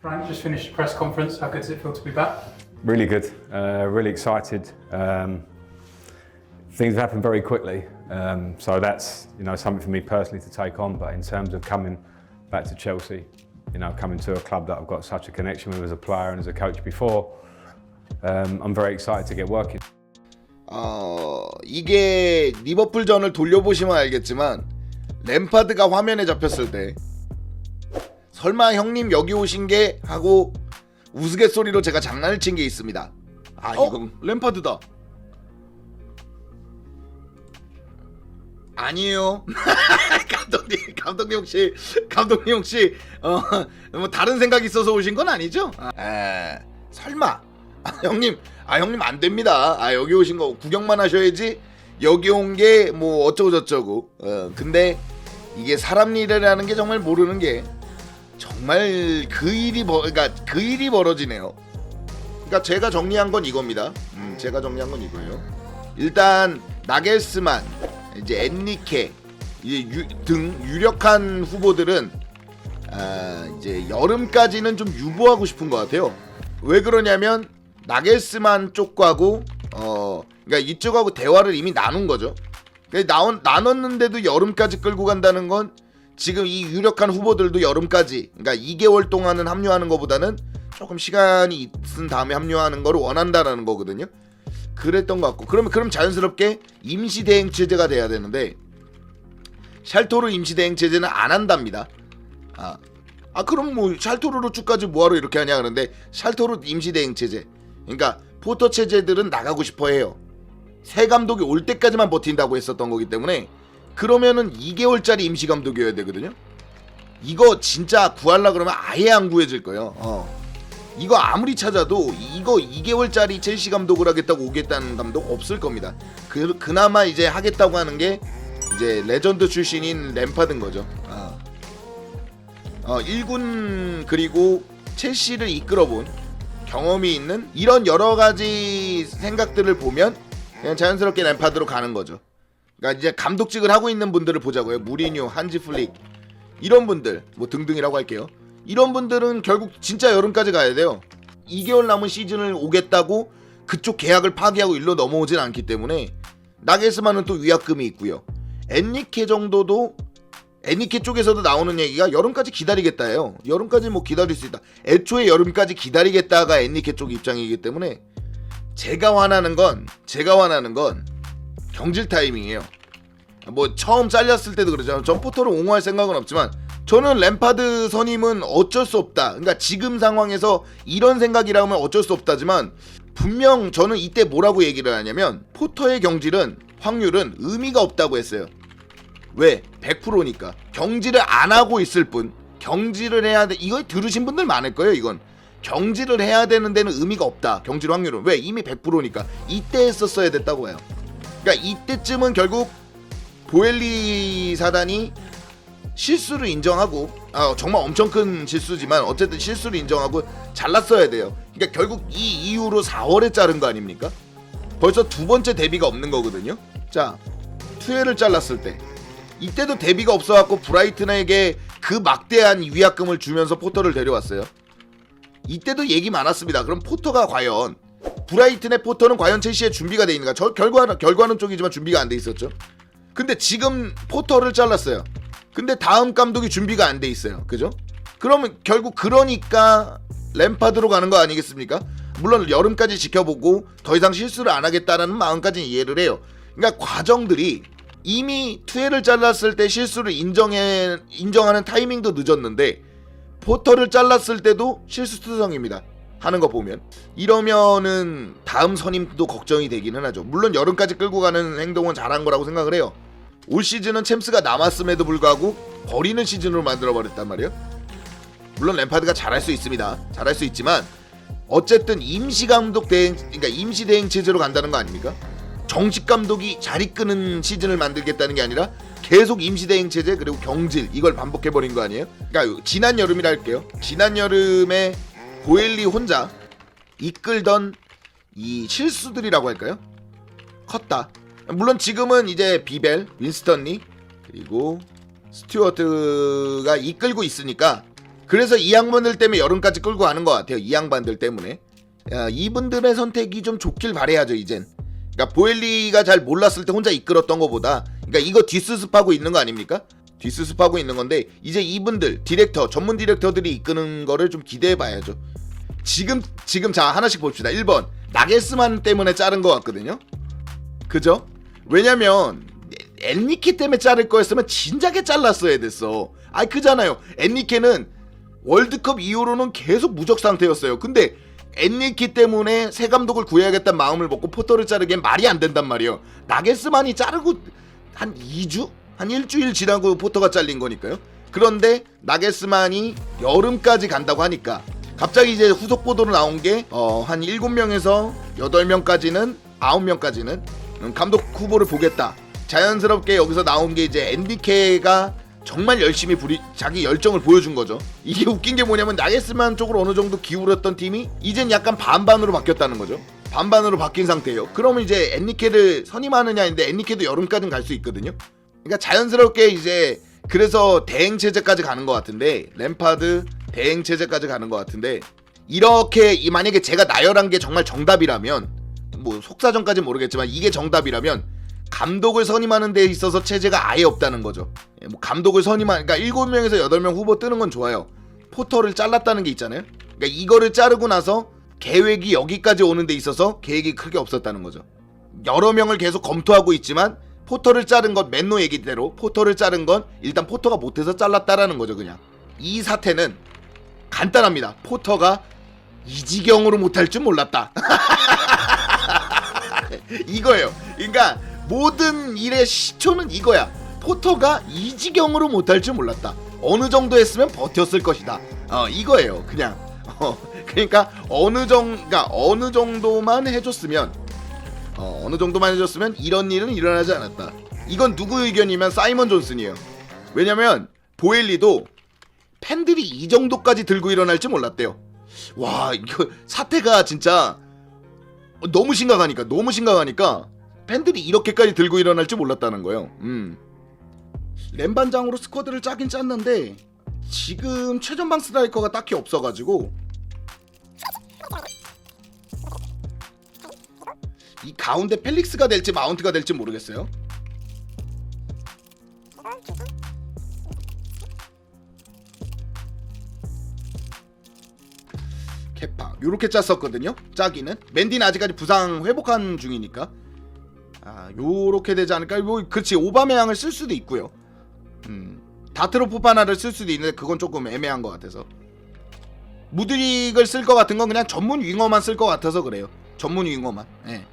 Frank, just finished the press conference. How good does it feel to be back? Really good, really excited. Things have happened very quickly, so that's something for me personally to take on. But in terms of coming back to Chelsea, coming to a club that I've got such a connection with as a player and as a coach before, I'm very excited to get working. 이게 리버풀전을 돌려보시면 알겠지만 램파드가 화면에 잡혔을 때 설마 형님 여기 오신 게 하고 우스갯소리로 제가 장난을 친 게 있습니다. 이건 램파드다. 아니에요. 감독님 혹시 뭐 다른 생각 있어서 오신 건 아니죠? 설마 형님 안 됩니다. 여기 오신 거 구경만 하셔야지. 여기 온 게 뭐 어쩌고 저쩌고. 근데 이게 사람 일이라는 게 정말 모르는 게 정말 그 일이 벌어지네요. 그러니까 제가 정리한 건 이겁니다. 제가 정리한 건 이거예요. 일단 나겔스만, 이제 엔리케 등 유력한 후보들은 이제 여름까지는 좀 유보하고 싶은 것 같아요. 왜 그러냐면 나겔스만 쪽하고 그러니까 이쪽하고 대화를 이미 나눈 거죠. 나눴는데도 여름까지 끌고 간다는 건 지금 이 유력한 후보들도 여름까지, 그러니까 2개월 동안은 합류하는 것보다는 조금 시간이 있은 다음에 합류하는 거를 원한다라는 거거든요. 그랬던 것 같고, 그럼 자연스럽게 임시 대행 체제가 돼야 되는데 샬토르 임시 대행 체제는 안 한답니다. 그럼 뭐 샬토르로 쭉까지 뭐하러 이렇게 하냐 그러는데, 샬토르 임시 대행 체제, 그러니까 포터 체제들은 나가고 싶어 해요. 새 감독이 올 때까지만 버틴다고 했었던 거기 때문에 그러면은 2개월짜리 임시 감독이어야 되거든요. 이거 진짜 구하려 그러면 아예 안 구해질 거예요. 이거 아무리 찾아도 이거 2개월짜리 첼시 감독을 하겠다고 오겠다는 감독 없을 겁니다. 그나마 이제 하겠다고 하는 게 이제 레전드 출신인 램파드인 거죠. 1군 그리고 첼시를 이끌어본 경험이 있는 이런 여러 가지 생각들을 보면 그냥 자연스럽게 램파드로 가는 거죠. 그러니까 이제 감독직을 하고 있는 분들을 보자고요. 무리뉴, 한지 플릭 이런 분들 뭐 등등이라고 할게요. 이런 분들은 결국 진짜 여름까지 가야 돼요. 2개월 남은 시즌을 오겠다고 그쪽 계약을 파기하고 일로 넘어오진 않기 때문에 나겔스만은 또 위약금이 있고요. 엔리케 정도도 엔리케 쪽에서도 나오는 얘기가 여름까지 기다리겠다예요. 여름까지 뭐 기다릴 수 있다. 애초에 여름까지 기다리겠다가 엔리케 쪽 입장이기 때문에 제가 화나는 건 경질 타이밍이에요. 뭐 처음 잘렸을 때도 그러잖아요. 전 포터를 옹호할 생각은 없지만 저는 램파드 선임은 어쩔 수 없다. 그러니까 지금 상황에서 이런 생각이라면 어쩔 수 없다지만 분명 저는 이때 뭐라고 얘기를 하냐면 포터의 경질은 확률은 의미가 없다고 했어요. 왜? 100%니까. 경질을 안 하고 있을 뿐. 경질을 해야 돼. 이거 들으신 분들 많을 거예요. 이건 경질을 해야 되는 데는 의미가 없다. 경질 확률은. 왜? 이미 100%니까. 이때 했었어야 됐다고 해요. 그러니까 이때쯤은 결국 보엘리 사단이 실수를 인정하고 정말 엄청 큰 실수지만 어쨌든 실수를 인정하고 잘랐어야 돼요. 그러니까 결국 이 이후로 4월에 자른 거 아닙니까? 벌써 두 번째 데뷔가 없는 거거든요. 자, 투엘을 잘랐을 때 이때도 데뷔가 없어갖고 브라이튼에게 그 막대한 위약금을 주면서 포터를 데려왔어요. 이때도 얘기 많았습니다. 그럼 포터가 과연 브라이튼의 포터는 과연 첼시에 준비가 돼 있는가? 결과는 쪽이지만 준비가 안 돼 있었죠. 근데 지금 포터를 잘랐어요. 근데 다음 감독이 준비가 안 돼 있어요. 그죠? 그러면 결국 그러니까 램파드로 가는 거 아니겠습니까? 물론 여름까지 지켜보고 더 이상 실수를 안 하겠다라는 마음까지는 이해를 해요. 그러니까 과정들이 이미 투엘을 잘랐을 때 실수를 인정하는 타이밍도 늦었는데 포터를 잘랐을 때도 실수투성입니다. 하는 거 보면 이러면은 다음 선임도 걱정이 되기는 하죠. 물론 여름까지 끌고 가는 행동은 잘한 거라고 생각을 해요. 올 시즌은 챔스가 남았음에도 불구하고 버리는 시즌으로 만들어버렸단 말이에요. 물론 램파드가 잘할 수 있습니다. 잘할 수 있지만 어쨌든 임시 감독 대행, 그러니까 임시 대행 체제로 간다는 거 아닙니까? 정식 감독이 잘 이끄는 시즌을 만들겠다는 게 아니라 계속 임시 대행 체제 그리고 경질 이걸 반복해버린 거 아니에요? 그러니까 지난 여름이라 할게요. 지난 여름에 보엘리 혼자 이끌던 이 실수들이라고 할까요? 컸다. 물론 지금은 이제 비벨, 윈스턴리 그리고 스튜어트가 이끌고 있으니까 그래서 이 양반들 때문에 여름까지 끌고 가는 것 같아요. 이 양반들 때문에. 이분들의 선택이 좀 좋길 바래야죠 이젠. 그러니까 보엘리가 잘 몰랐을 때 혼자 이끌었던 것보다, 그러니까 이거 뒷수습하고 있는 거 아닙니까? 뒷수습하고 있는 건데 이제 이분들 디렉터, 전문 디렉터들이 이끄는 거를 좀 기대해 봐야죠. 지금 자 하나씩 봅시다. 1번 나겔스만 때문에 자른 것 같거든요. 그죠? 왜냐면 엔리케 때문에 자를 거였으면 진작에 잘랐어야 됐어. 아이 그잖아요. 엔리케는 월드컵 이후로는 계속 무적 상태였어요. 근데 엔리케 때문에 새 감독을 구해야겠다는 마음을 먹고 포터를 자르기엔 말이 안 된단 말이에요. 나겔스만이 자르고 한 2주? 한 일주일 지나고 포터가 잘린 거니까요. 그런데 나겔스만이 여름까지 간다고 하니까 갑자기 이제 후속 보도로 나온 게 한 7명에서 8명까지는 9명까지는 감독 후보를 보겠다. 자연스럽게 여기서 나온 게 이제 엔리케가 정말 열심히 자기 열정을 보여준 거죠. 이게 웃긴 게 뭐냐면 나겔스만 쪽으로 어느 정도 기울었던 팀이 이젠 약간 반반으로 바뀌었다는 거죠. 반반으로 바뀐 상태예요. 그러면 이제 엔리케를 선임하느냐인데 엔리케도 여름까지는 갈 수 있거든요. 그러니까 자연스럽게 이제 그래서 대행 체제까지 가는 것 같은데, 램파드 대행 체제까지 가는 것 같은데, 이렇게 만약에 제가 나열한 게 정말 정답이라면, 뭐 속사정까지는 모르겠지만 이게 정답이라면 감독을 선임하는 데 있어서 체제가 아예 없다는 거죠. 뭐 감독을 그러니까 7명에서 8명 후보 뜨는 건 좋아요. 포터를 잘랐다는 게 있잖아요. 그러니까 이거를 자르고 나서 계획이 여기까지 오는 데 있어서 계획이 크게 없었다는 거죠. 여러 명을 계속 검토하고 있지만 포터를 자른 건 맨노 얘기대로 포터를 자른 건 일단 포터가 못해서 잘랐다라는 거죠. 그냥 이 사태는 간단합니다. 포터가 이 지경으로 못할 줄 몰랐다. 이거예요. 그러니까 모든 일의 시초는 이거야. 포터가 이 지경으로 못할 줄 몰랐다. 어느 정도 했으면 버텼을 것이다. 이거예요. 그냥 그러니까 어느 정도만 해줬으면 이런 일은 일어나지 않았다. 이건 누구 의견이면 사이먼 존슨이에요. 왜냐면 보엘리도 팬들이 이 정도까지 들고 일어날지 몰랐대요. 와, 이거 사태가 진짜 너무 심각하니까 팬들이 이렇게까지 들고 일어날지 몰랐다는 거예요. 램반장으로 스쿼드를 짜긴 짰는데 지금 최전방 스트라이커가 딱히 없어가지고 이 가운데 펠릭스가 될지 마운트가 될지 모르겠어요. 케파 요렇게 짰었거든요. 짜기는 맨디는 아직까지 부상 회복한 중이니까 요렇게 되지 않을까. 뭐 그렇지, 오바메양을 쓸 수도 있고요. 다트로 포파나를 쓸 수도 있는데 그건 조금 애매한 것 같아서, 무드릭을 쓸 것 같은 건 그냥 전문 윙어만 쓸 것 같아서 그래요. 전문 윙어만. 예.